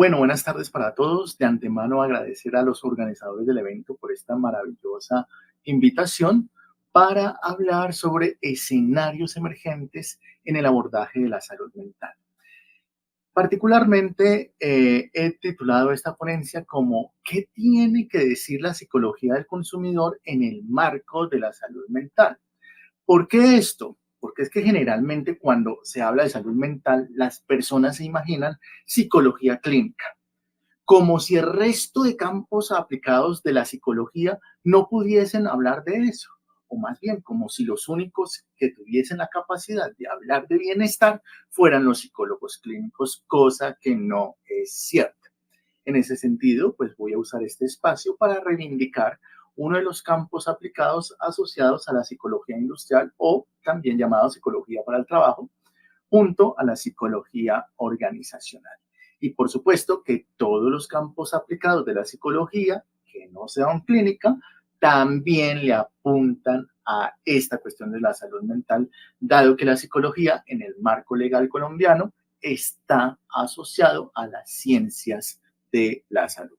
Bueno, buenas tardes para todos. De antemano agradecer a los organizadores del evento por esta maravillosa invitación para hablar sobre escenarios emergentes en el abordaje de la salud mental. Particularmente he titulado esta ponencia como ¿qué tiene que decir la psicología del consumidor en el marco de la salud mental? ¿Por qué esto? Porque es que generalmente cuando se habla de salud mental, las personas se imaginan psicología clínica, como si el resto de campos aplicados de la psicología no pudiesen hablar de eso, o más bien como si los únicos que tuviesen la capacidad de hablar de bienestar fueran los psicólogos clínicos, cosa que no es cierta. En ese sentido, pues voy a usar este espacio para reivindicar uno de los campos aplicados asociados a la psicología industrial o también llamado psicología para el trabajo, junto a la psicología organizacional. Y por supuesto que todos los campos aplicados de la psicología, que no sean clínica, también le apuntan a esta cuestión de la salud mental, dado que la psicología en el marco legal colombiano está asociado a las ciencias de la salud.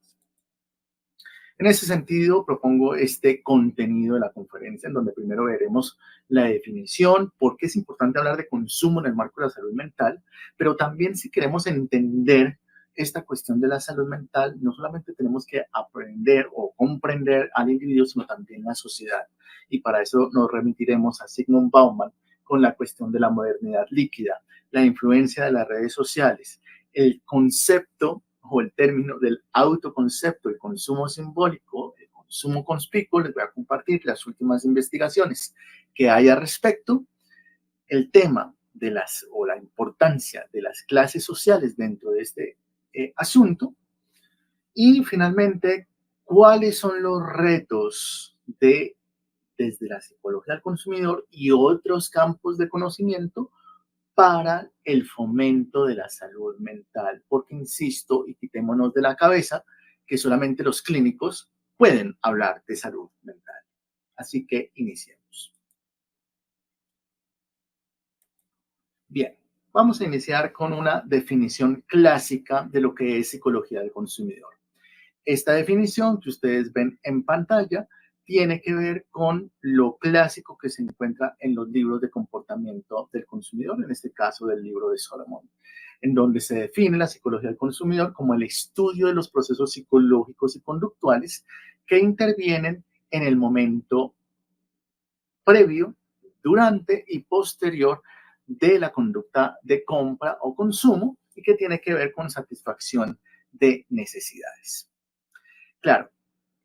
En ese sentido, propongo este contenido de la conferencia, en donde primero veremos la definición, por qué es importante hablar de consumo en el marco de la salud mental, pero también si queremos entender esta cuestión de la salud mental, no solamente tenemos que aprender o comprender al individuo, sino también la sociedad. Y para eso nos remitiremos a Zygmunt Bauman con la cuestión de la modernidad líquida, la influencia de las redes sociales, el concepto o el término del autoconcepto, el consumo simbólico, el consumo conspicuo. Les voy a compartir las últimas investigaciones que hay al respecto, el tema de las o la importancia de las clases sociales dentro de este asunto y finalmente cuáles son los retos desde la psicología del consumidor y otros campos de conocimiento para el fomento de la salud mental, porque insisto, y quitémonos de la cabeza, que solamente los clínicos pueden hablar de salud mental. Así que iniciemos. Bien, vamos a iniciar con una definición clásica de lo que es psicología del consumidor. Esta definición que ustedes ven en pantalla tiene que ver con lo clásico que se encuentra en los libros de comportamiento del consumidor, en este caso del libro de Solomon, en donde se define la psicología del consumidor como el estudio de los procesos psicológicos y conductuales que intervienen en el momento previo, durante y posterior de la conducta de compra o consumo y que tiene que ver con satisfacción de necesidades. Claro,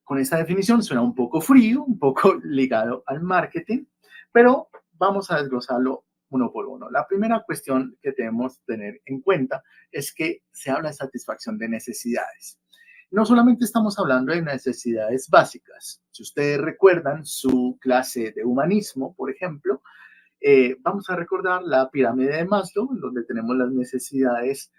con esta definición suena un poco frío, un poco ligado al marketing, pero vamos a desglosarlo uno por uno. La primera cuestión que debemos tener en cuenta es que se habla de satisfacción de necesidades. No solamente estamos hablando de necesidades básicas. Si ustedes recuerdan su clase de humanismo, por ejemplo, vamos a recordar la pirámide de Maslow, en donde tenemos las necesidades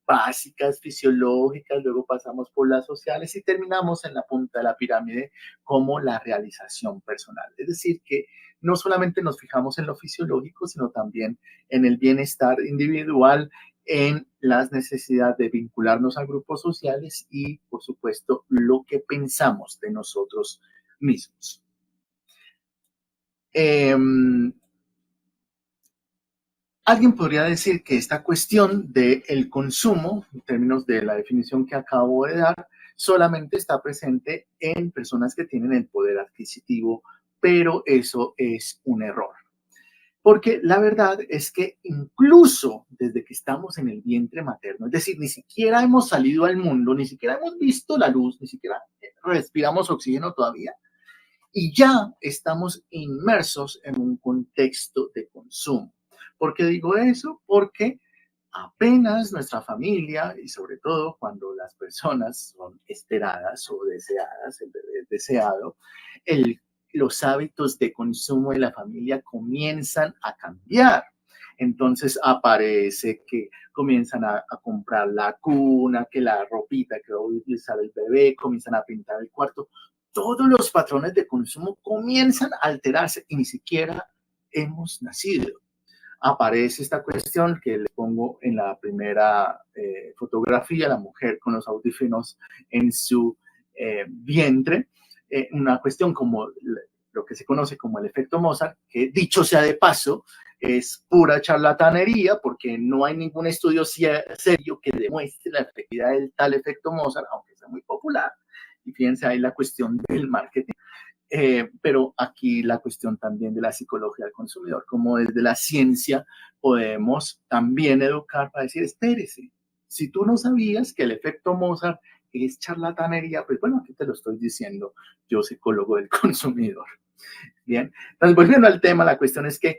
básicas, fisiológicas, luego pasamos por las sociales y terminamos en la punta de la pirámide como la realización personal. Es decir, que no solamente nos fijamos en lo fisiológico, sino también en el bienestar individual, en las necesidades de vincularnos a grupos sociales y, por supuesto, lo que pensamos de nosotros mismos. Alguien podría decir que esta cuestión del consumo, en términos de la definición que acabo de dar, solamente está presente en personas que tienen el poder adquisitivo, pero eso es un error. Porque la verdad es que incluso desde que estamos en el vientre materno, es decir, ni siquiera hemos salido al mundo, ni siquiera hemos visto la luz, ni siquiera respiramos oxígeno todavía, y ya estamos inmersos en un contexto de consumo. ¿Por qué digo eso? Porque apenas nuestra familia, y sobre todo cuando las personas son esperadas o deseadas, el bebé es deseado, los hábitos de consumo de la familia comienzan a cambiar. Entonces aparece que comienzan a comprar la cuna, que la ropita que va a utilizar el bebé, comienzan a pintar el cuarto. Todos los patrones de consumo comienzan a alterarse y ni siquiera hemos nacido. aparece esta cuestión que le pongo en la primera fotografía, la mujer con los audífonos en su vientre, una cuestión como lo que se conoce como el efecto Mozart, que dicho sea de paso, es pura charlatanería porque no hay ningún estudio serio que demuestre la efectividad del tal efecto Mozart, aunque sea muy popular. Y fíjense ahí la cuestión del marketing. Pero aquí la cuestión también de la psicología del consumidor, como desde la ciencia podemos también educar para decir, espérese, si tú no sabías que el efecto Mozart es charlatanería, pues bueno, aquí te lo estoy diciendo yo, psicólogo del consumidor. Bien, entonces volviendo al tema, la cuestión es que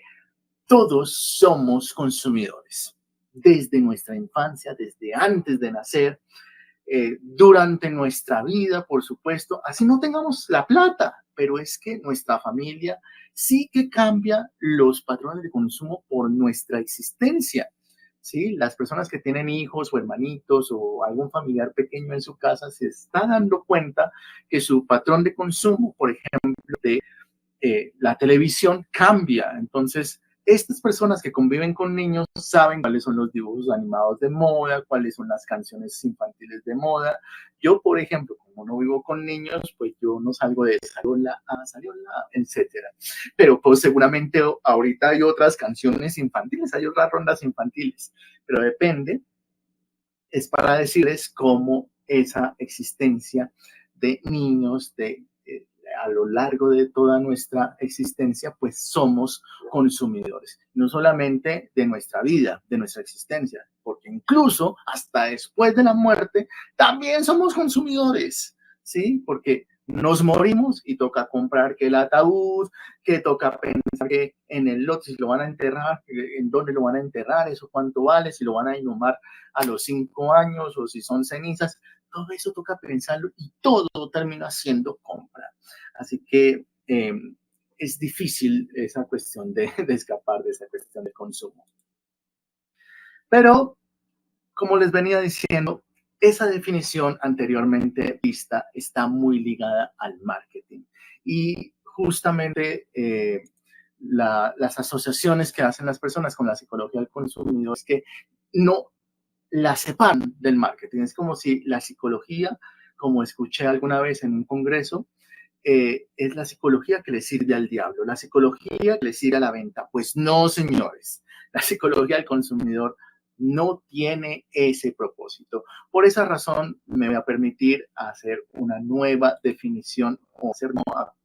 todos somos consumidores, desde nuestra infancia, desde antes de nacer, durante nuestra vida, por supuesto, así no tengamos la plata, pero es que nuestra familia sí que cambia los patrones de consumo por nuestra existencia. ¿Sí? Las personas que tienen hijos o hermanitos o algún familiar pequeño en su casa se está dando cuenta que su patrón de consumo, por ejemplo, de la televisión cambia. Entonces, estas personas que conviven con niños saben cuáles son los dibujos animados de moda, cuáles son las canciones infantiles de moda. Yo, por ejemplo, como no vivo con niños, pues yo no salgo de Saliola a Saliola, etcétera. Pero pues seguramente ahorita hay otras canciones infantiles, hay otras rondas infantiles, pero depende, es para decirles cómo esa existencia de niños, a lo largo de toda nuestra existencia, pues somos consumidores, no solamente de nuestra vida, de nuestra existencia, porque incluso hasta después de la muerte también somos consumidores, ¿sí? Porque nos morimos y toca comprar que el ataúd, que toca pensar que en el lote si lo van a enterrar, en dónde lo van a enterrar, eso cuánto vale, si lo van a inhumar a los 5 años o si son cenizas, todo eso toca pensarlo y todo termina siendo compra. Así que es difícil esa cuestión de escapar de esa cuestión de consumo. Pero, como les venía diciendo, esa definición anteriormente vista está muy ligada al marketing. Y justamente las asociaciones que hacen las personas con la psicología del consumidor es que no la separan del marketing. Es como si la psicología, como escuché alguna vez en un congreso, es la psicología que le sirve al diablo, la psicología que le sirve a la venta. Pues no, señores, la psicología del consumidor no tiene ese propósito. Por esa razón me voy a permitir hacer una nueva definición o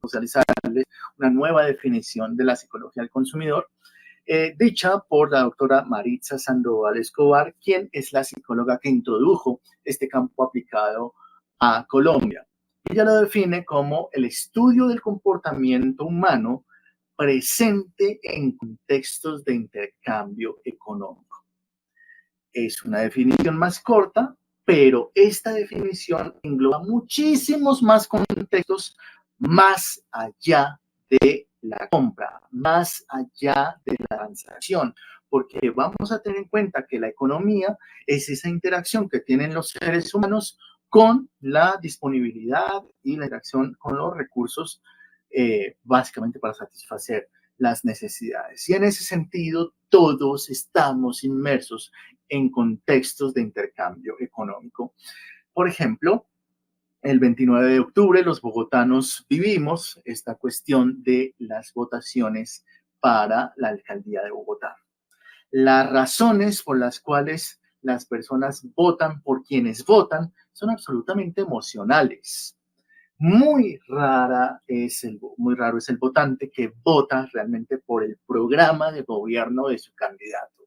socializarles una nueva definición de la psicología del consumidor, dicha por la doctora Maritza Sandoval Escobar, quien es la psicóloga que introdujo este campo aplicado a Colombia. Ella lo define como el estudio del comportamiento humano presente en contextos de intercambio económico. Es una definición más corta, pero esta definición engloba muchísimos más contextos más allá de la compra, más allá de la transacción, porque vamos a tener en cuenta que la economía es esa interacción que tienen los seres humanos con la disponibilidad y la interacción con los recursos, básicamente para satisfacer las necesidades. Y en ese sentido, todos estamos inmersos en contextos de intercambio económico. Por ejemplo, el 29 de octubre los bogotanos vivimos esta cuestión de las votaciones para la alcaldía de Bogotá. Las razones por las cuales las personas votan por quienes votan son absolutamente emocionales. Muy raro es el votante que vota realmente por el programa de gobierno de su candidato.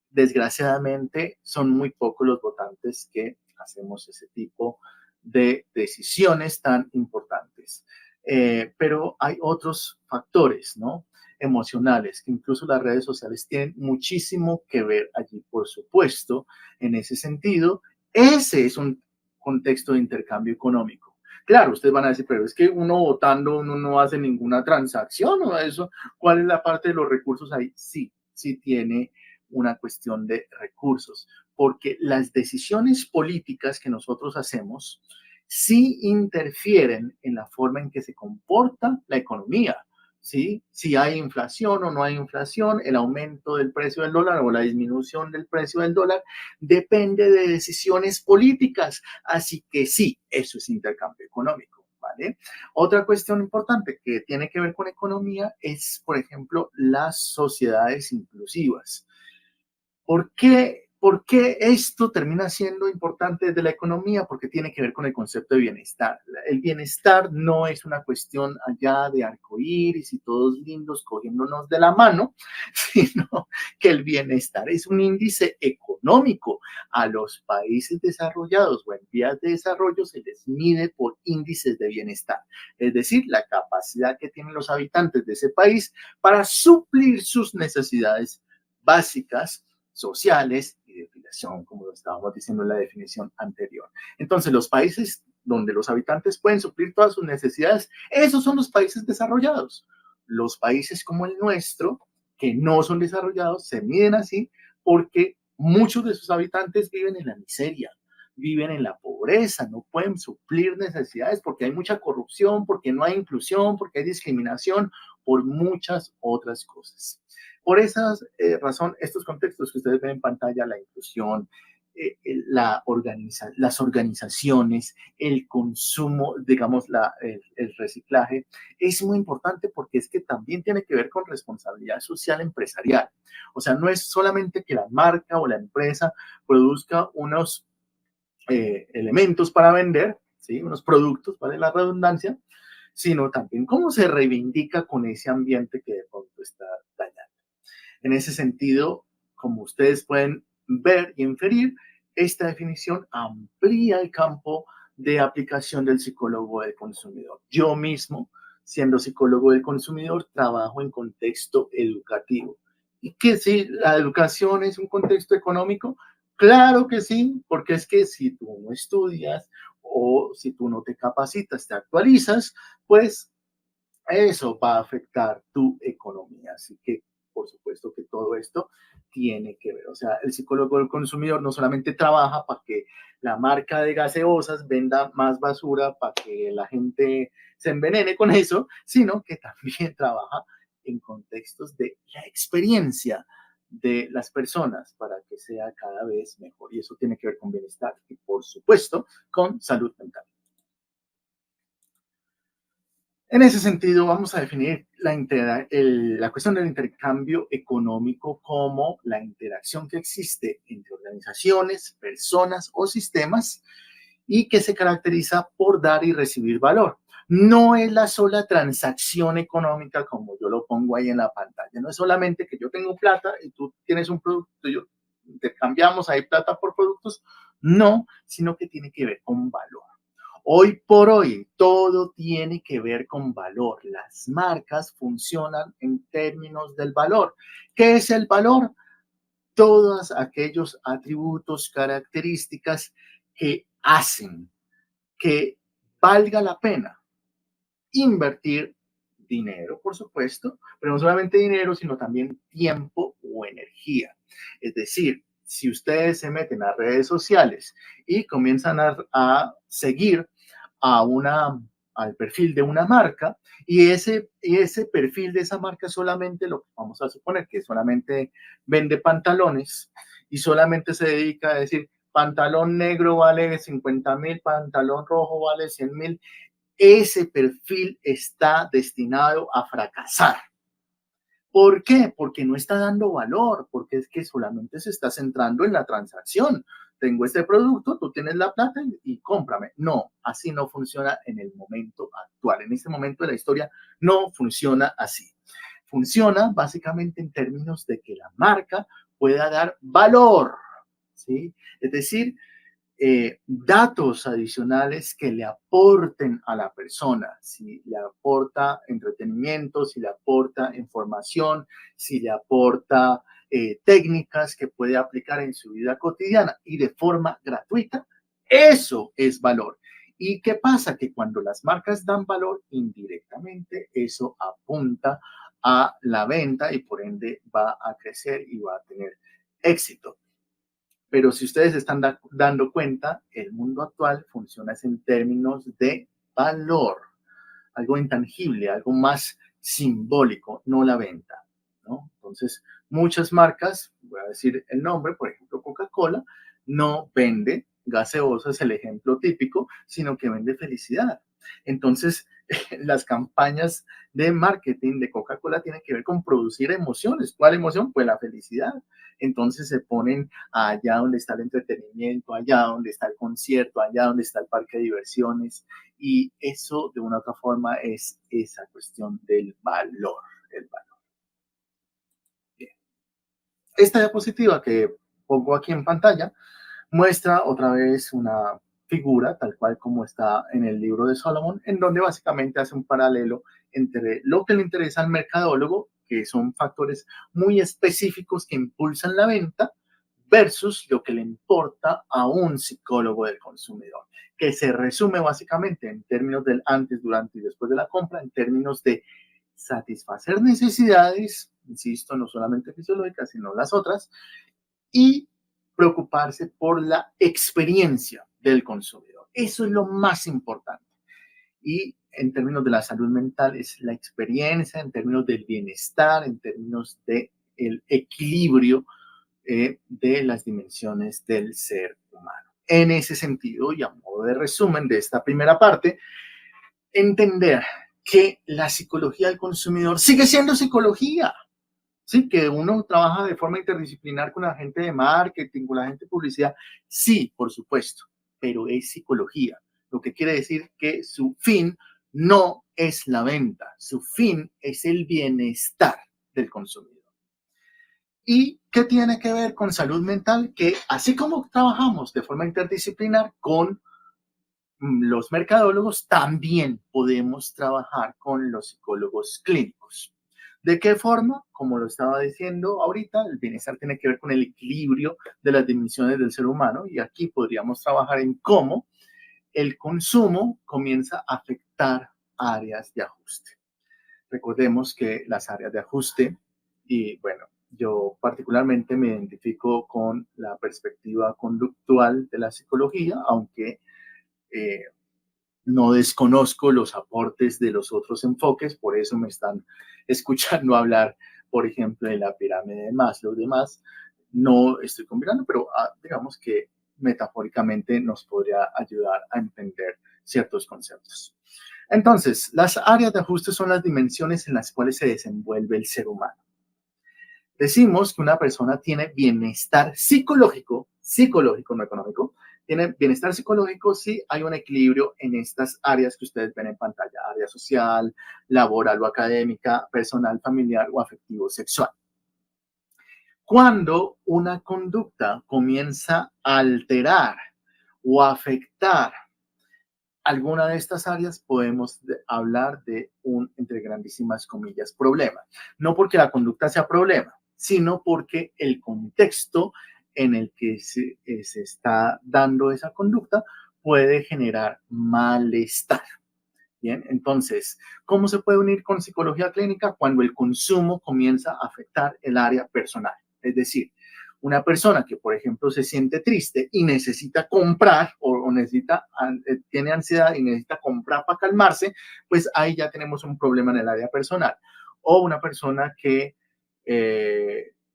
Desgraciadamente, son muy pocos los votantes que hacemos ese tipo de decisiones tan importantes. Pero hay otros factores, ¿no? Emocionales, que incluso las redes sociales tienen muchísimo que ver allí, por supuesto, en ese sentido. Ese es un contexto de intercambio económico. Claro, ustedes van a decir, pero es que uno votando, uno no hace ninguna transacción o eso. ¿Cuál es la parte de los recursos ahí? Sí, sí tiene una cuestión de recursos, porque las decisiones políticas que nosotros hacemos sí interfieren en la forma en que se comporta la economía. ¿sí? Si hay inflación o no hay inflación, el aumento del precio del dólar o la disminución del precio del dólar depende de decisiones políticas. Así que sí, eso es intercambio económico, ¿vale? Otra cuestión importante que tiene que ver con economía es, por ejemplo, las sociedades inclusivas. ¿Por qué esto termina siendo importante desde la economía? Porque tiene que ver con el concepto de bienestar. El bienestar no es una cuestión allá de arcoíris y todos lindos cogiéndonos de la mano, sino que el bienestar es un índice económico. A los países desarrollados o en vías de desarrollo se les mide por índices de bienestar, es decir, la capacidad que tienen los habitantes de ese país para suplir sus necesidades básicas sociales y de filiación, como lo estábamos diciendo en la definición anterior. Entonces, los países donde los habitantes pueden suplir todas sus necesidades, esos son los países desarrollados. Los países como el nuestro, que no son desarrollados, se miden así porque muchos de sus habitantes viven en la miseria, viven en la pobreza, no pueden suplir necesidades porque hay mucha corrupción, porque no hay inclusión, porque hay discriminación, por muchas otras cosas. Por esa razón, estos contextos que ustedes ven en pantalla, la inclusión, las organizaciones, el consumo, digamos, el reciclaje, es muy importante porque es que también tiene que ver con responsabilidad social empresarial. O sea, no es solamente que la marca o la empresa produzca unos elementos para vender, ¿sí? Unos productos, vale la redundancia, sino también cómo se reivindica con ese ambiente que de pronto está dañado. En ese sentido, como ustedes pueden ver y inferir, esta definición amplía el campo de aplicación del psicólogo del consumidor. Yo mismo, siendo psicólogo del consumidor, trabajo en contexto educativo. ¿Y que si la educación es un contexto económico? Claro que sí, porque es que si tú no estudias o si tú no te capacitas, te actualizas, pues eso va a afectar tu economía. Así que, por supuesto que todo esto tiene que ver. O sea, el psicólogo del consumidor no solamente trabaja para que la marca de gaseosas venda más basura para que la gente se envenene con eso, sino que también trabaja en contextos de la experiencia de las personas para que sea cada vez mejor. Y eso tiene que ver con bienestar y, por supuesto, con salud mental. En ese sentido, vamos a definir la cuestión del intercambio económico como la interacción que existe entre organizaciones, personas o sistemas y que se caracteriza por dar y recibir valor. No es la sola transacción económica como yo lo pongo ahí en la pantalla. No es solamente que yo tengo plata y tú tienes un producto y yo intercambiamos ahí plata por productos. No, sino que tiene que ver con valor. Hoy por hoy, todo tiene que ver con valor. Las marcas funcionan en términos del valor. ¿Qué es el valor? Todos aquellos atributos, características que hacen que valga la pena invertir dinero, por supuesto, pero no solamente dinero, sino también tiempo o energía. Es decir, si ustedes se meten a redes sociales y comienzan a seguir a al perfil de una marca y ese perfil de esa marca solamente lo vamos a suponer que solamente vende pantalones y solamente se dedica a decir pantalón negro vale 50,000, pantalón rojo vale 100,000, ese perfil está destinado a fracasar. ¿Por qué? Porque no está dando valor, porque es que solamente se está centrando en la transacción. Tengo este producto, tú tienes la plata y cómprame. No, así no funciona en el momento actual. En este momento de la historia no funciona así. Funciona básicamente en términos de que la marca pueda dar valor, ¿sí? Es decir, datos adicionales que le aporten a la persona, si le aporta entretenimiento, si le aporta información, si le aporta técnicas que puede aplicar en su vida cotidiana y de forma gratuita, eso es valor. ¿Y qué pasa? Que cuando las marcas dan valor indirectamente, eso apunta a la venta y por ende va a crecer y va a tener éxito. Pero si ustedes están dando cuenta, el mundo actual funciona en términos de valor, algo intangible, algo más simbólico, no la venta, ¿no? Entonces, muchas marcas, voy a decir el nombre, por ejemplo, Coca-Cola, no vende gaseosa, es el ejemplo típico, sino que vende felicidad. Entonces, las campañas de marketing de Coca-Cola tienen que ver con producir emociones. ¿Cuál emoción? Pues la felicidad. Entonces se ponen allá donde está el entretenimiento, allá donde está el concierto, allá donde está el parque de diversiones. Y eso, de una u otra forma, es esa cuestión del valor. El valor. Bien. Esta diapositiva que pongo aquí en pantalla muestra otra vez una figura tal cual como está en el libro de Solomon, en donde básicamente hace un paralelo entre lo que le interesa al mercadólogo, que son factores muy específicos que impulsan la venta, versus lo que le importa a un psicólogo del consumidor, que se resume básicamente en términos del antes, durante y después de la compra, en términos de satisfacer necesidades, insisto, no solamente fisiológicas, sino las otras, y preocuparse por la experiencia del consumidor. Eso es lo más importante. Y en términos de la salud mental es la experiencia, en términos del bienestar, en términos del equilibrio de las dimensiones del ser humano. En ese sentido, y a modo de resumen de esta primera parte, entender que la psicología del consumidor sigue siendo psicología. Sí, que uno trabaja de forma interdisciplinar con la gente de marketing, con la gente de publicidad. Sí, por supuesto, pero es psicología. Lo que quiere decir que su fin no es la venta, su fin es el bienestar del consumidor. ¿Y qué tiene que ver con salud mental? Que así como trabajamos de forma interdisciplinar con los mercadólogos, también podemos trabajar con los psicólogos clínicos. ¿De qué forma? Como lo estaba diciendo ahorita, el bienestar tiene que ver con el equilibrio de las dimensiones del ser humano y aquí podríamos trabajar en cómo el consumo comienza a afectar áreas de ajuste. Recordemos que las áreas de ajuste, y bueno, yo particularmente me identifico con la perspectiva conductual de la psicología, aunque eh, no desconozco los aportes de los otros enfoques, por eso me están escuchando hablar, por ejemplo, de la pirámide de Maslow y demás. No estoy combinando, pero digamos que metafóricamente nos podría ayudar a entender ciertos conceptos. Entonces, las áreas de ajuste son las dimensiones en las cuales se desenvuelve el ser humano. Decimos que una persona tiene bienestar psicológico, psicológico, no económico, tiene bienestar psicológico si hay un equilibrio en estas áreas que ustedes ven en pantalla, área social, laboral o académica, personal, familiar o afectivo sexual. Cuando una conducta comienza a alterar o a afectar alguna de estas áreas, podemos hablar de un, entre grandísimas comillas, problema. No porque la conducta sea problema, sino porque el contexto en el que se está dando esa conducta puede generar malestar. Bien, entonces, ¿cómo se puede unir con psicología clínica? Cuando el consumo comienza a afectar el área personal. Es decir, una persona que, por ejemplo, se siente triste y necesita comprar o necesita, tiene ansiedad y necesita comprar para calmarse, pues ahí ya tenemos un problema en el área personal. O una persona que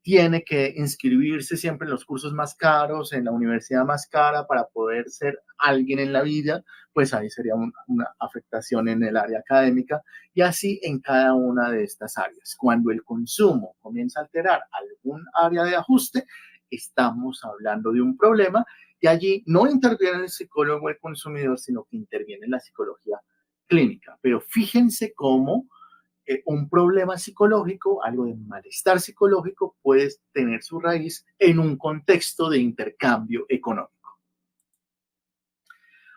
tiene que inscribirse siempre en los cursos más caros, en la universidad más cara para poder ser alguien en la vida, pues ahí sería una afectación en el área académica y así en cada una de estas áreas. Cuando el consumo comienza a alterar algún área de ajuste, estamos hablando de un problema y allí no interviene el psicólogo o el consumidor, sino que interviene la psicología clínica. Pero fíjense cómo un problema psicológico, algo de malestar psicológico, puede tener su raíz en un contexto de intercambio económico.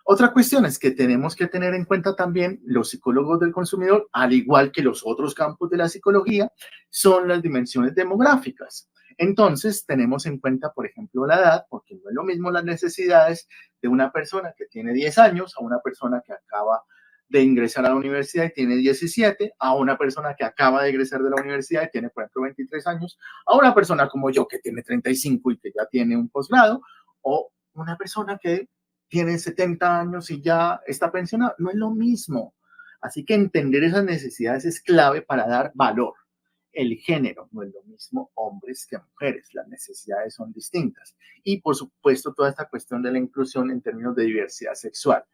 Otra cuestión es que tenemos que tener en cuenta también los psicólogos del consumidor, al igual que los otros campos de la psicología, son las dimensiones demográficas. Entonces, tenemos en cuenta, por ejemplo, la edad, porque no es lo mismo las necesidades de una persona que tiene 10 años a una persona que acaba de ingresar a la universidad y tiene 17, a una persona que acaba de egresar de la universidad y tiene, por ejemplo, 23 años, a una persona como yo que tiene 35 y que ya tiene un posgrado, o una persona que tiene 70 años y ya está pensionado. No es lo mismo. Así que entender esas necesidades es clave para dar valor. El género no es lo mismo hombres que mujeres, las necesidades son distintas. Y por supuesto toda esta cuestión de la inclusión en términos de diversidad sexual.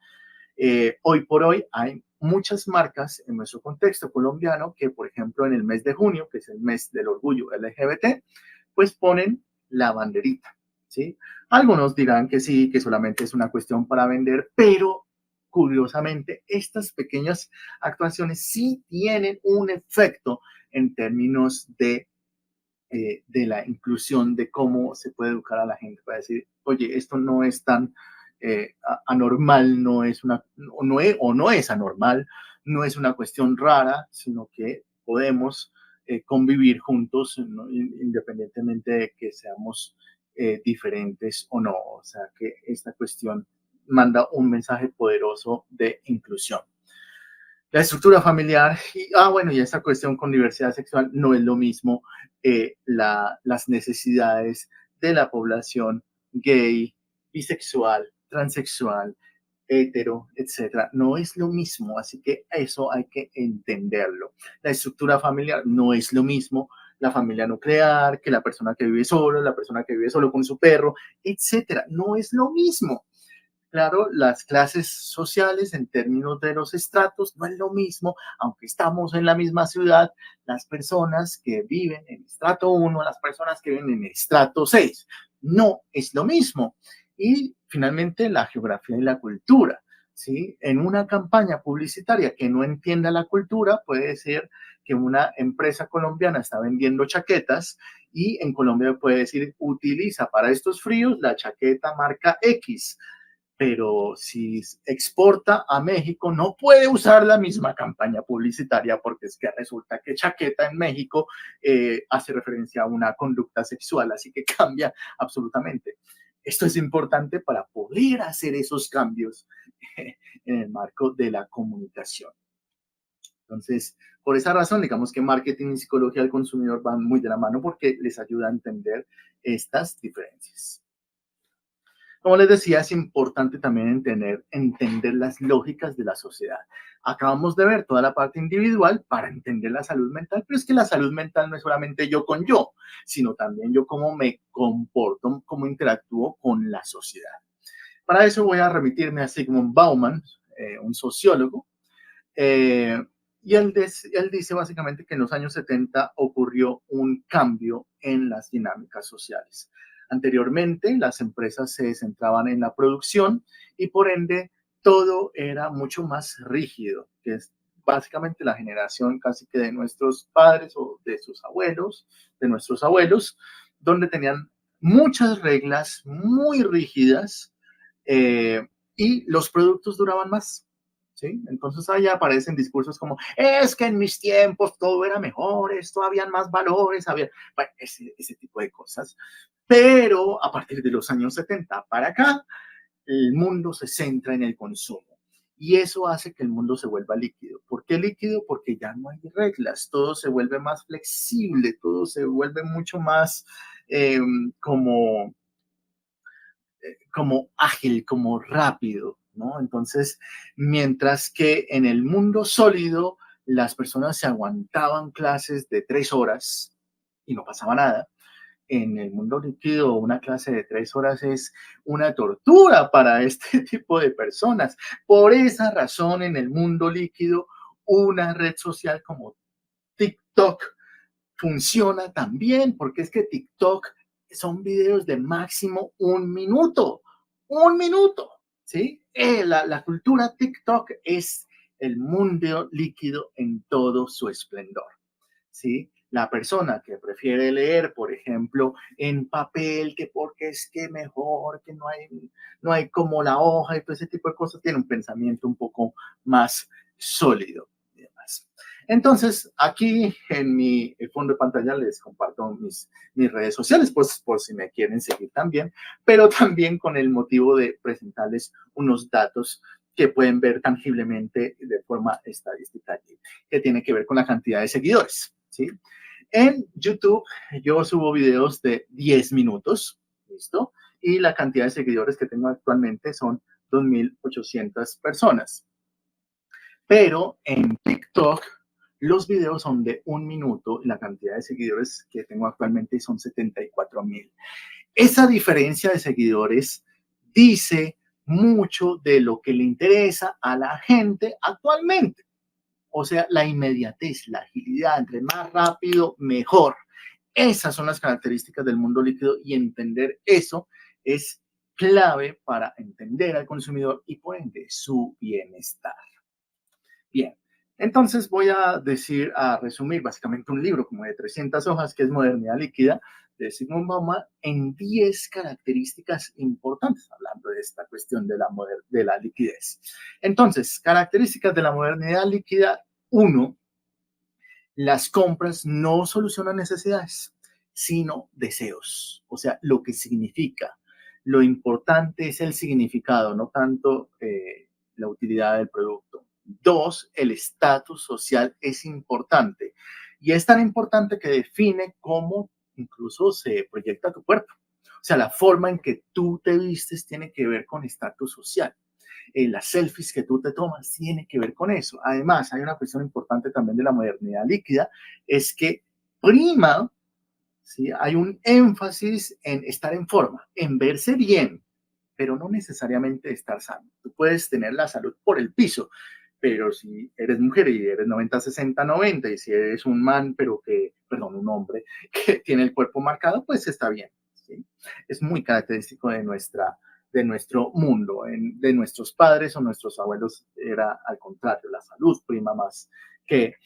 Hoy por hoy hay muchas marcas en nuestro contexto colombiano que, por ejemplo, en el mes de junio, que es el mes del orgullo LGBT, pues ponen la banderita, ¿sí? Algunos dirán que sí, que solamente es una cuestión para vender, pero curiosamente estas pequeñas actuaciones sí tienen un efecto en términos de la inclusión, de cómo se puede educar a la gente para decir, oye, esto no es tan anormal, no es una, o no es anormal, no es una cuestión rara, sino que podemos convivir juntos, ¿no? Independientemente de que seamos diferentes o no. O sea, que esta cuestión manda un mensaje poderoso de inclusión. La estructura familiar bueno, y esta cuestión con diversidad sexual no es lo mismo. Las necesidades de la población gay, bisexual, transexual, hetero, etcétera, no es lo mismo, así que eso hay que entenderlo. La estructura familiar no es lo mismo, la familia nuclear, que la persona que vive solo, la persona que vive solo con su perro, etcétera, no es lo mismo. Claro, las clases sociales en términos de los estratos no es lo mismo, aunque estamos en la misma ciudad, las personas que viven en estrato 1, las personas que viven en estrato 6, no es lo mismo. Y finalmente la geografía y la cultura, ¿sí? En una campaña publicitaria que no entienda la cultura, puede ser que una empresa colombiana está vendiendo chaquetas y en Colombia puede decir, utiliza para estos fríos la chaqueta marca X, pero si exporta a México no puede usar la misma campaña publicitaria porque es que resulta que chaqueta en México hace referencia a una conducta sexual, así que cambia absolutamente. Esto es importante para poder hacer esos cambios en el marco de la comunicación. Entonces, por esa razón, digamos que marketing y psicología del consumidor van muy de la mano porque les ayuda a entender estas diferencias. Como les decía, es importante también entender las lógicas de la sociedad. Acabamos de ver toda la parte individual para entender la salud mental, pero es que la salud mental no es solamente yo con yo, sino también yo cómo me comporto, cómo interactúo con la sociedad. Para eso voy a remitirme a Sigmund Bauman, un sociólogo, eh, y él dice básicamente que en los años 70 ocurrió un cambio en las dinámicas sociales. Anteriormente, las empresas se centraban en la producción y por ende todo era mucho más rígido, que es básicamente la generación casi que de nuestros padres o de sus abuelos, de nuestros abuelos, donde tenían muchas reglas muy rígidas y los productos duraban más. ¿Sí? Entonces ahí aparecen discursos como, es que en mis tiempos todo era mejor, esto habían más valores, había, bueno, ese tipo de cosas. Pero a partir de los años 70 para acá, el mundo se centra en el consumo. Y eso hace que el mundo se vuelva líquido. ¿Por qué líquido? Porque ya no hay reglas, todo se vuelve más flexible, todo se vuelve mucho más eh, como como ágil, como rápido, ¿no? Entonces, mientras que en el mundo sólido las personas se aguantaban clases de 3 horas y no pasaba nada, en el mundo líquido una clase de 3 horas es una tortura para este tipo de personas. Por esa razón, en el mundo líquido, una red social como TikTok funciona también, porque es que TikTok son videos de máximo un minuto, ¿sí? La cultura TikTok es el mundo líquido en todo su esplendor, ¿sí? La persona que prefiere leer, por ejemplo, en papel, que porque es que mejor, que no hay como la hoja y todo ese tipo de cosas, tiene un pensamiento un poco más sólido y demás. Entonces, aquí en mi fondo de pantalla les comparto mis redes sociales, pues por si me quieren seguir también, pero también con el motivo de presentarles unos datos que pueden ver tangiblemente de forma estadística, que tiene que ver con la cantidad de seguidores, ¿sí? En YouTube yo subo videos de 10 minutos, ¿listo? Y la cantidad de seguidores que tengo actualmente son 2.800 personas. Pero en TikTok los videos son de 1 minuto y la cantidad de seguidores que tengo actualmente son 74,000. Esa diferencia de seguidores dice mucho de lo que le interesa a la gente actualmente. O sea, la inmediatez, la agilidad, entre más rápido, mejor. Esas son las características del mundo líquido y entender eso es clave para entender al consumidor y por ende su bienestar. Bien, entonces voy a resumir básicamente un libro como de 300 hojas que es Modernidad Líquida de Zygmunt Bauman en 10 características importantes, hablando de esta cuestión de la liquidez. Entonces, características de la modernidad líquida. Uno, las compras no solucionan necesidades, sino deseos. O sea, lo que significa. Lo importante es el significado, no tanto la utilidad del producto. Dos, el estatus social es importante. Y es tan importante que define cómo incluso se proyecta tu cuerpo. O sea, la forma en que tú te vistes tiene que ver con estatus social. Las selfies que tú te tomas tienen que ver con eso. Además, hay una cuestión importante también de la modernidad líquida, es que prima, ¿sí? Hay un énfasis en estar en forma, en verse bien, pero no necesariamente estar sano. Tú puedes tener la salud por el piso, pero si eres mujer y eres 90, 60, 90, y si eres un man, pero que, perdón, un hombre que tiene el cuerpo marcado, pues está bien. ¿Sí? Es muy característico de nuestro mundo, de nuestros padres o nuestros abuelos era al contrario, la salud prima más que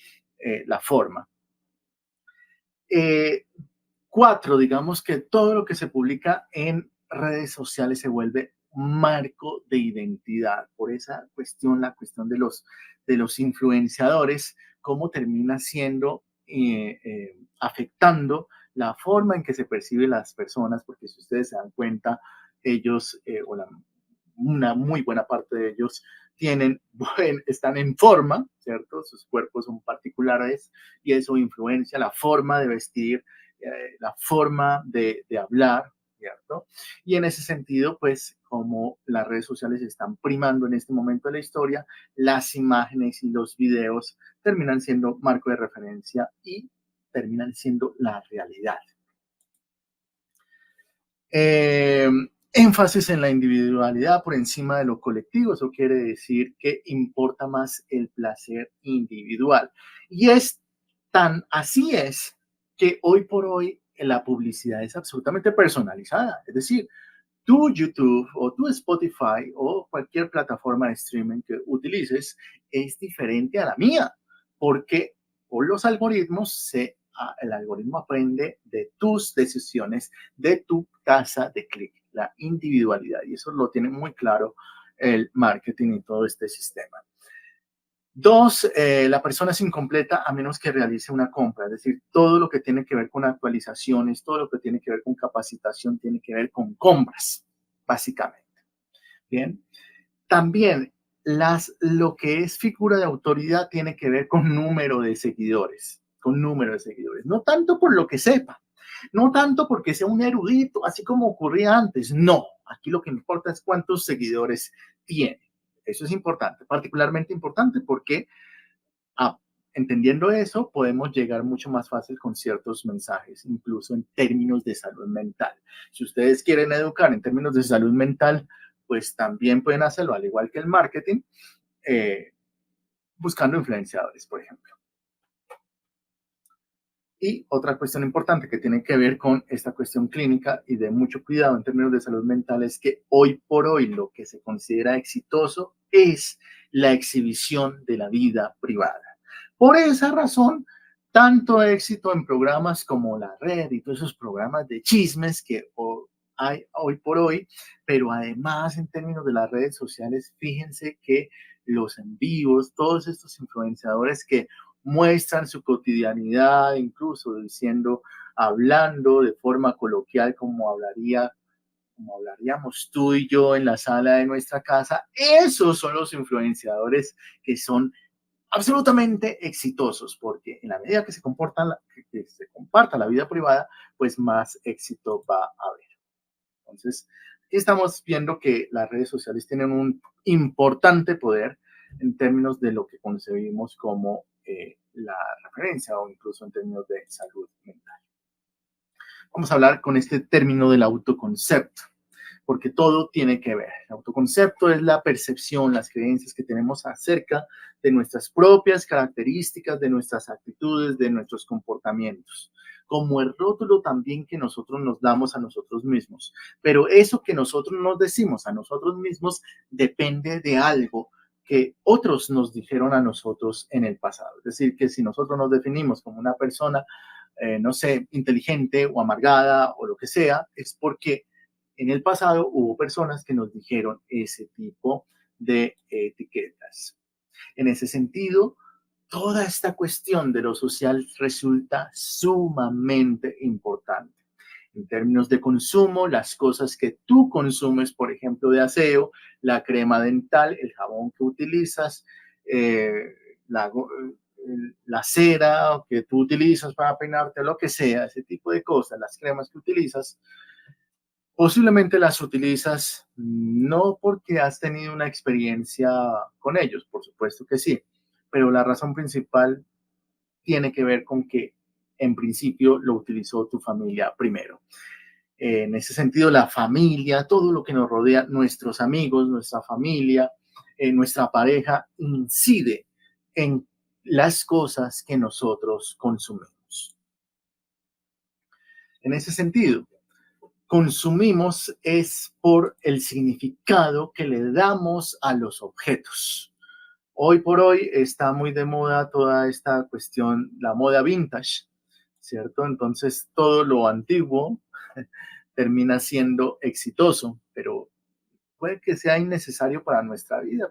la forma. Eh, Cuatro, digamos que todo lo que se publica en redes sociales se vuelve marco de identidad. Por esa cuestión, la cuestión de los influenciadores, cómo termina siendo, afectando la forma en que se perciben las personas, porque si ustedes se dan cuenta, ellos, una muy buena parte de ellos, están en forma, ¿cierto? Sus cuerpos son particulares y eso influencia la forma de vestir, la forma de hablar, ¿cierto? Y en ese sentido, pues como las redes sociales están primando en este momento de la historia, las imágenes y los videos terminan siendo marco de referencia y terminan siendo la realidad. Eh, Énfasis en la individualidad por encima de lo colectivo. Eso quiere decir que importa más el placer individual. Y así es que hoy por hoy la publicidad es absolutamente personalizada. Es decir, tu YouTube o tu Spotify o cualquier plataforma de streaming que utilices es diferente a la mía, porque por los algoritmos el algoritmo aprende de tus decisiones, de tu tasa de clic, la individualidad, y eso lo tiene muy claro el marketing y todo este sistema. Dos, la persona es incompleta a menos que realice una compra, es decir, todo lo que tiene que ver con actualizaciones, todo lo que tiene que ver con capacitación, tiene que ver con compras, básicamente. Bien. También lo que es figura de autoridad tiene que ver con número de seguidores, no tanto por lo que sepa, no tanto porque sea un erudito, así como ocurría antes, no, aquí lo que importa es cuántos seguidores tiene. Eso es importante, particularmente importante porque Ah, entendiendo eso, podemos llegar mucho más fácil con ciertos mensajes, incluso en términos de salud mental. Si ustedes quieren educar en términos de salud mental, pues también pueden hacerlo, al igual que el marketing, eh, buscando influenciadores, por ejemplo. Y otra cuestión importante que tiene que ver con esta cuestión clínica y de mucho cuidado en términos de salud mental es que hoy por hoy lo que se considera exitoso es la exhibición de la vida privada. Por esa razón, tanto éxito en programas como La Red y todos esos programas de chismes que hay hoy por hoy, pero además en términos de las redes sociales, fíjense que los en vivos, todos estos influenciadores que muestran su cotidianidad, incluso diciendo, hablando de forma coloquial como hablaríamos tú y yo en la sala de nuestra casa. Esos son los influenciadores que son absolutamente exitosos, porque en la medida que que se comparta la vida privada, pues más éxito va a haber. Entonces, aquí estamos viendo que las redes sociales tienen un importante poder en términos de lo que concebimos como la referencia o incluso en términos de salud mental. Vamos a hablar con este término del autoconcepto, porque todo tiene que ver. El autoconcepto es la percepción, las creencias que tenemos acerca de nuestras propias características, de nuestras actitudes, de nuestros comportamientos, como el rótulo también que nosotros nos damos a nosotros mismos. Pero eso que nosotros nos decimos a nosotros mismos depende de algo que otros nos dijeron a nosotros en el pasado. Es decir, que si nosotros nos definimos como una persona, no sé, inteligente o amargada o lo que sea, es porque en el pasado hubo personas que nos dijeron ese tipo de etiquetas. En ese sentido, toda esta cuestión de lo social resulta sumamente importante. En términos de consumo, las cosas que tú consumes, por ejemplo, de aseo, la crema dental, el jabón que utilizas, eh, la, la cera que tú utilizas para peinarte, lo que sea, ese tipo de cosas, las cremas que utilizas, posiblemente las utilizas no porque has tenido una experiencia con ellos, por supuesto que sí, pero la razón principal tiene que ver con que en principio lo utilizó tu familia primero. En ese sentido, la familia, todo lo que nos rodea, nuestros amigos, nuestra familia, nuestra pareja, incide en las cosas que nosotros consumimos. En ese sentido, consumimos es por el significado que le damos a los objetos. Hoy por hoy está muy de moda toda esta cuestión, la moda vintage, ¿cierto? Entonces todo lo antiguo termina siendo exitoso, pero puede que sea innecesario para nuestra vida,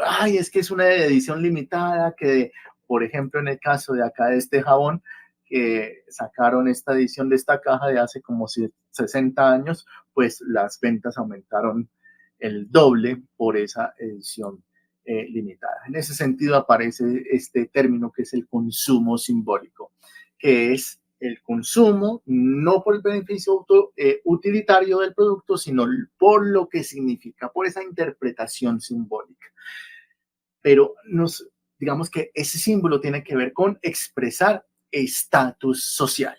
ay, es que es una edición limitada que, por ejemplo, en el caso de acá de este jabón, que sacaron esta edición de esta caja de hace como 60 años, pues las ventas aumentaron el doble por esa edición limitada. En ese sentido aparece este término que es el consumo simbólico, que es el consumo no por el beneficio utilitario del producto, sino por lo que significa, por esa interpretación simbólica. Pero digamos que ese símbolo tiene que ver con expresar estatus social.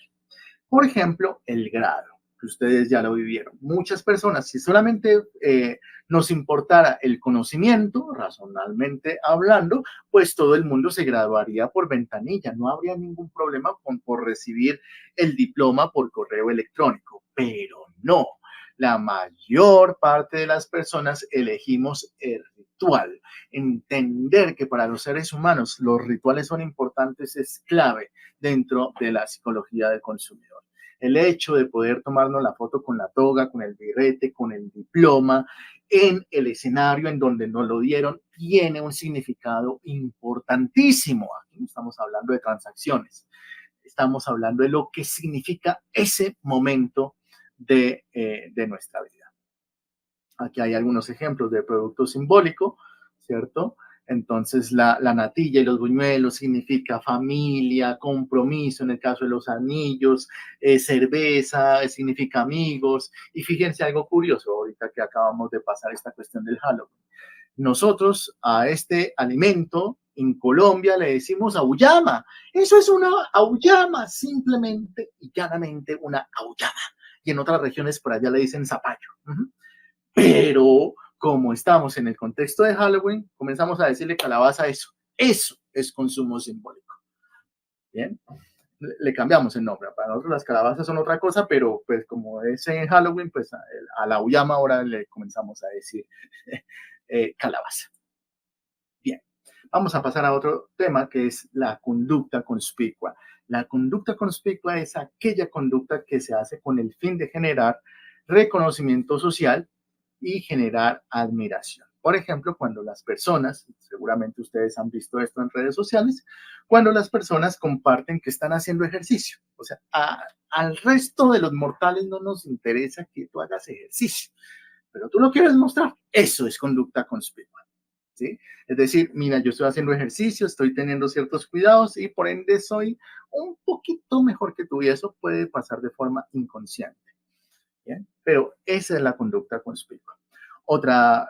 Por ejemplo, el grado, que ustedes ya lo vivieron. Muchas personas, si solamente nos importara el conocimiento, razonablemente hablando, pues todo el mundo se graduaría por ventanilla. No habría ningún problema por recibir el diploma por correo electrónico. Pero no, la mayor parte de las personas elegimos el ritual. Entender que para los seres humanos los rituales son importantes es clave dentro de la psicología del consumidor. El hecho de poder tomarnos la foto con la toga, con el birrete, con el diploma, en el escenario en donde nos lo dieron, tiene un significado importantísimo. Aquí no estamos hablando de transacciones, estamos hablando de lo que significa ese momento de nuestra vida. Aquí hay algunos ejemplos de producto simbólico, ¿cierto? Entonces, la natilla y los buñuelos significa familia, compromiso, en el caso de los anillos, cerveza, significa amigos. Y fíjense algo curioso, ahorita que acabamos de pasar esta cuestión del Halloween. Nosotros a este alimento en Colombia le decimos auyama. Eso es una auyama, simplemente y llanamente una auyama. Y en otras regiones por allá le dicen zapallo. Pero como estamos en el contexto de Halloween, comenzamos a decirle calabaza a eso. Eso es consumo simbólico. Bien, le cambiamos el nombre. Para nosotros las calabazas son otra cosa, pero pues como es en Halloween, pues a la auyama ahora le comenzamos a decir calabaza. Bien, vamos a pasar a otro tema que es la conducta conspicua. La conducta conspicua es aquella conducta que se hace con el fin de generar reconocimiento social y generar admiración. Por ejemplo, cuando las personas, seguramente ustedes han visto esto en redes sociales, cuando las personas comparten que están haciendo ejercicio. O sea, al resto de los mortales no nos interesa que tú hagas ejercicio, pero tú lo quieres mostrar. Eso es conducta conspicua. ¿Sí? Es decir, mira, yo estoy haciendo ejercicio, estoy teniendo ciertos cuidados y por ende soy un poquito mejor que tú y eso puede pasar de forma inconsciente. ¿Bien? Pero esa es la conducta conspicua. Otra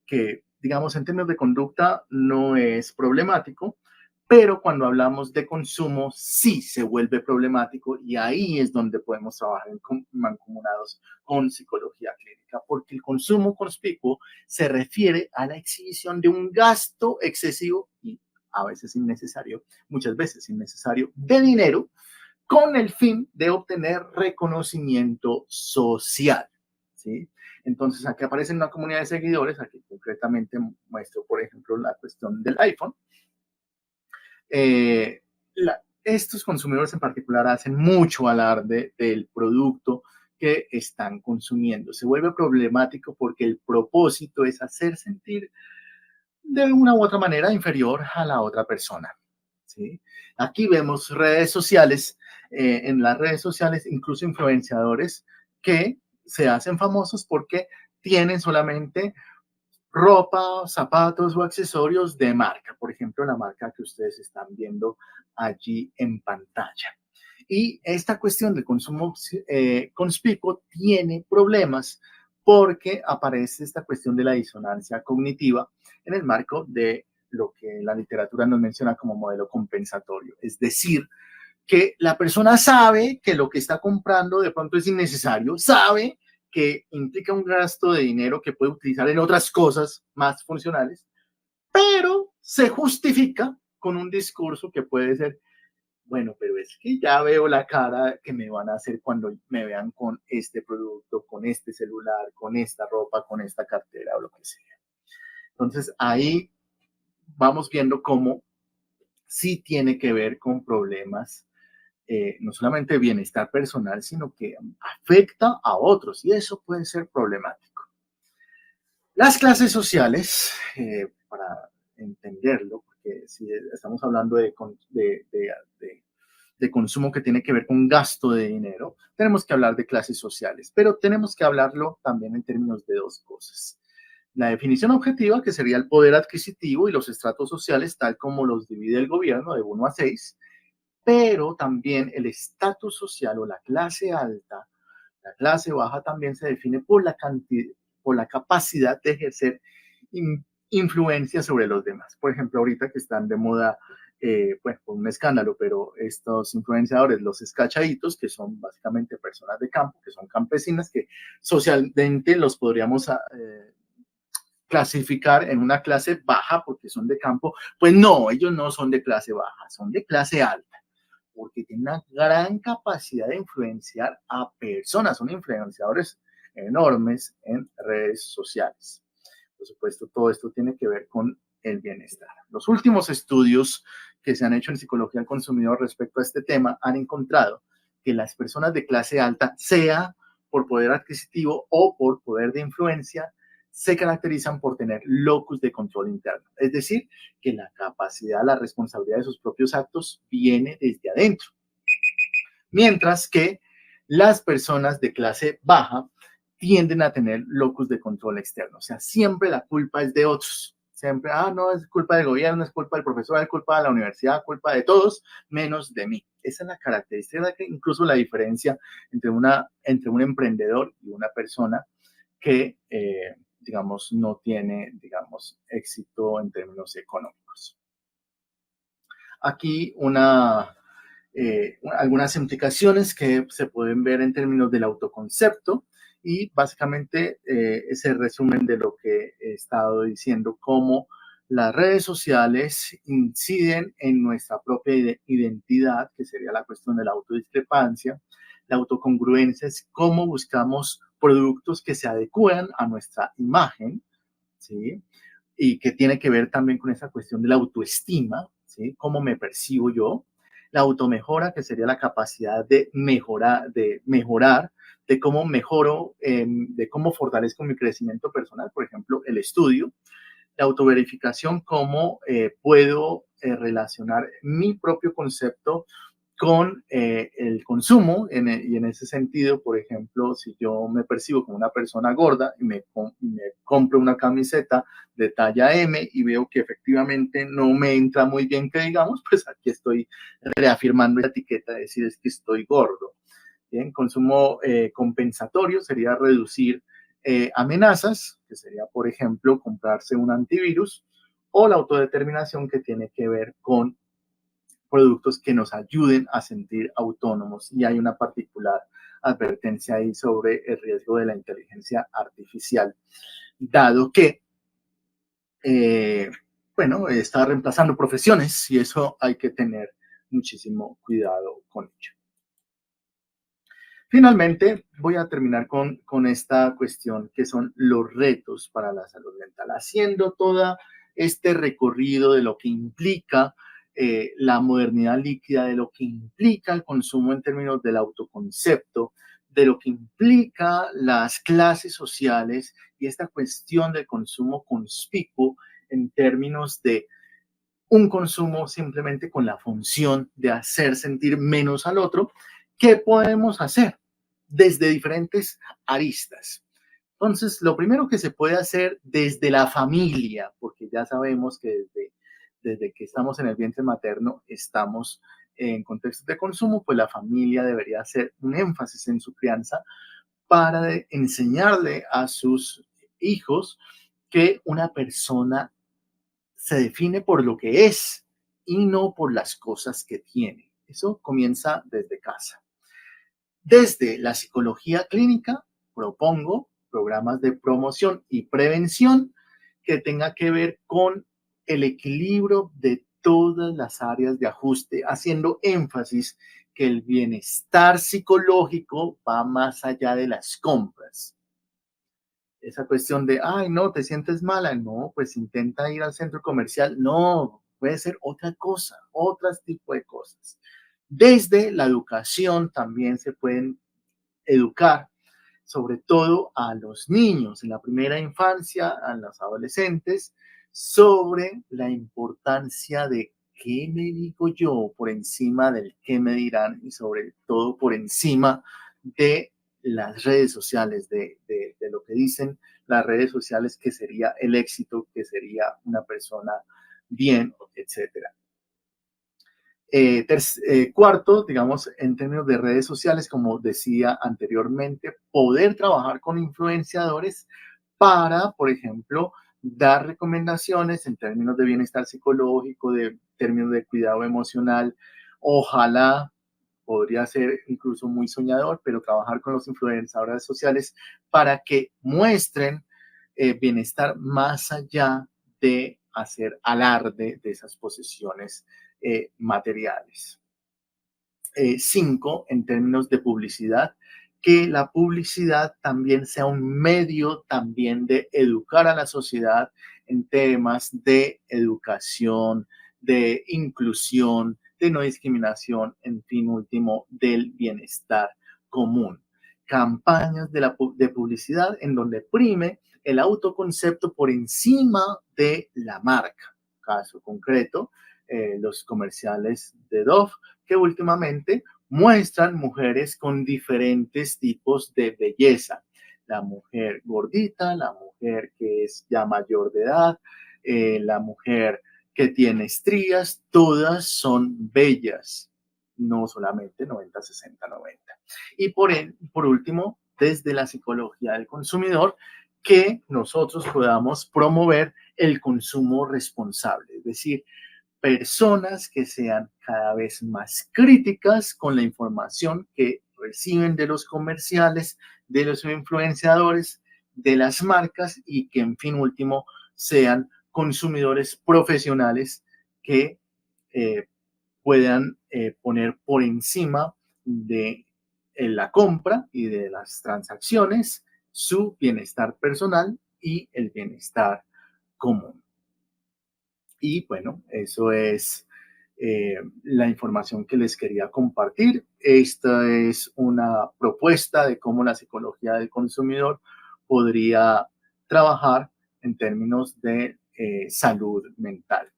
que digamos, en términos de conducta no es problemático, pero cuando hablamos de consumo sí se vuelve problemático y ahí es donde podemos trabajar mancomunados con psicología clínica, porque el consumo conspicuo se refiere a la exhibición de un gasto excesivo y a veces innecesario, muchas veces innecesario, de dinero con el fin de obtener reconocimiento social, ¿sí? Entonces, aquí aparece una comunidad de seguidores, aquí concretamente muestro, por ejemplo, la cuestión del iPhone. Estos consumidores en particular hacen mucho alarde del producto que están consumiendo. Se vuelve problemático porque el propósito es hacer sentir de una u otra manera inferior a la otra persona. ¿Sí? Aquí vemos redes sociales, en las redes sociales incluso influenciadores que se hacen famosos porque tienen solamente ropa, zapatos o accesorios de marca, por ejemplo, la marca que ustedes están viendo allí en pantalla. Y esta cuestión de consumo conspicuo tiene problemas porque aparece esta cuestión de la disonancia cognitiva en el marco de lo que la literatura nos menciona como modelo compensatorio. Es decir, que la persona sabe que lo que está comprando de pronto es innecesario, sabe que implica un gasto de dinero que puede utilizar en otras cosas más funcionales, pero se justifica con un discurso que puede ser, bueno, pero es que ya veo la cara que me van a hacer cuando me vean con este producto, con este celular, con esta ropa, con esta cartera o lo que sea. Entonces ahí vamos viendo cómo sí tiene que ver con problemas no solamente bienestar personal, sino que afecta a otros y eso puede ser problemático. Las clases sociales, para entenderlo, porque si estamos hablando de consumo que tiene que ver con gasto de dinero, tenemos que hablar de clases sociales, pero tenemos que hablarlo también en términos de dos cosas. La definición objetiva, que sería el poder adquisitivo y los estratos sociales, tal como los divide el gobierno de 1 a 6, pero también el estatus social o la clase alta, la clase baja también se define por la cantidad, por la capacidad de ejercer influencia sobre los demás. Por ejemplo, ahorita que están de moda, pues por un escándalo, pero estos influenciadores, los escachaditos, que son básicamente personas de campo, que son campesinas, que socialmente los podríamos clasificar en una clase baja porque son de campo, pues no, ellos no son de clase baja, son de clase alta porque tiene una gran capacidad de influenciar a personas, son influenciadores enormes en redes sociales. Por supuesto, todo esto tiene que ver con el bienestar. Los últimos estudios que se han hecho en psicología del consumidor respecto a este tema han encontrado que las personas de clase alta, sea por poder adquisitivo o por poder de influencia, se caracterizan por tener locus de control interno. Es decir, que la capacidad, la responsabilidad de sus propios actos viene desde adentro. Mientras que las personas de clase baja tienden a tener locus de control externo. O sea, siempre la culpa es de otros. Siempre, no, es culpa del gobierno, es culpa del profesor, es culpa de la universidad, culpa de todos, menos de mí. Esa es la característica, incluso la diferencia entre un emprendedor y una persona que, digamos, no tiene, digamos, éxito en términos económicos. Aquí algunas implicaciones que se pueden ver en términos del autoconcepto y básicamente ese resumen de lo que he estado diciendo, cómo las redes sociales inciden en nuestra propia identidad, que sería la cuestión de la autodiscrepancia, la autocongruencia es cómo buscamos productos que se adecúan a nuestra imagen, ¿sí? Y que tiene que ver también con esa cuestión de la autoestima, ¿sí? Cómo me percibo yo. La automejora, que sería la capacidad de mejorar, de cómo mejoro, de cómo fortalezco mi crecimiento personal, por ejemplo, el estudio. La autoverificación, cómo puedo relacionar mi propio concepto con el consumo y en ese sentido, por ejemplo, si yo me percibo como una persona gorda y me compro una camiseta de talla M y veo que efectivamente no me entra muy bien que digamos, pues aquí estoy reafirmando la etiqueta, de decir es que estoy gordo. Bien, consumo compensatorio sería reducir amenazas, que sería, por ejemplo, comprarse un antivirus, o la autodeterminación, que tiene que ver con productos que nos ayuden a sentir autónomos. Y hay una particular advertencia ahí sobre el riesgo de la inteligencia artificial, dado que, eh, bueno, está reemplazando profesiones y eso hay que tener muchísimo cuidado con ello. Finalmente, voy a terminar con esta cuestión que son los retos para la salud mental, haciendo todo este recorrido de lo que implica la modernidad líquida, de lo que implica el consumo en términos del autoconcepto, de lo que implica las clases sociales y esta cuestión del consumo conspicuo en términos de un consumo simplemente con la función de hacer sentir menos al otro. ¿Qué podemos hacer desde diferentes aristas? Entonces, lo primero que se puede hacer desde la familia, porque ya sabemos que desde que estamos en el vientre materno estamos en contextos de consumo, pues la familia debería hacer un énfasis en su crianza para enseñarle a sus hijos que una persona se define por lo que es y no por las cosas que tiene. Eso comienza desde casa. Desde la psicología clínica, propongo programas de promoción y prevención que tenga que ver con el equilibrio de todas las áreas de ajuste, haciendo énfasis que el bienestar psicológico va más allá de las compras. Esa cuestión de, ay, no, te sientes mala, no, pues intenta ir al centro comercial, no, puede ser otra cosa, otros tipo de cosas. Desde la educación también se pueden educar, sobre todo a los niños en la primera infancia, a los adolescentes, sobre la importancia de qué me digo yo por encima del qué me dirán y sobre todo por encima de las redes sociales, de lo que dicen las redes sociales que sería el éxito, que sería una persona bien, etcétera. Cuarto, digamos, en términos de redes sociales, como decía anteriormente, poder trabajar con influenciadores para, por ejemplo, dar recomendaciones en términos de bienestar psicológico, de términos de cuidado emocional. Ojalá, podría ser incluso muy soñador, pero trabajar con los influenciadores sociales para que muestren bienestar más allá de hacer alarde de esas posesiones materiales. Cinco, en términos de publicidad, que la publicidad también sea un medio también de educar a la sociedad en temas de educación, de inclusión, de no discriminación, en fin, último, del bienestar común. Campañas de publicidad en donde prime el autoconcepto por encima de la marca. Caso concreto, los comerciales de Dove, que últimamente muestran mujeres con diferentes tipos de belleza. La mujer gordita, la mujer que es ya mayor de edad, la mujer que tiene estrías, todas son bellas, no solamente 90, 60, 90. Y por último, desde la psicología del consumidor, que nosotros podamos promover el consumo responsable, es decir, personas que sean cada vez más críticas con la información que reciben de los comerciales, de los influenciadores, de las marcas y que en fin último sean consumidores profesionales que eh, puedan poner por encima de la compra y de las transacciones su bienestar personal y el bienestar común. Y bueno, eso es la información que les quería compartir. Esta es una propuesta de cómo la psicología del consumidor podría trabajar en términos de salud mental.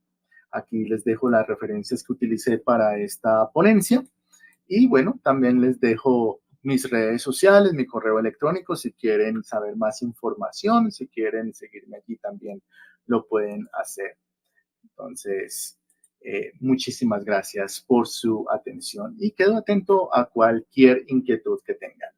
Aquí les dejo las referencias que utilicé para esta ponencia y bueno, también les dejo mis redes sociales, mi correo electrónico, si quieren saber más información, si quieren seguirme allí también lo pueden hacer. Entonces, muchísimas gracias por su atención y quedo atento a cualquier inquietud que tengan.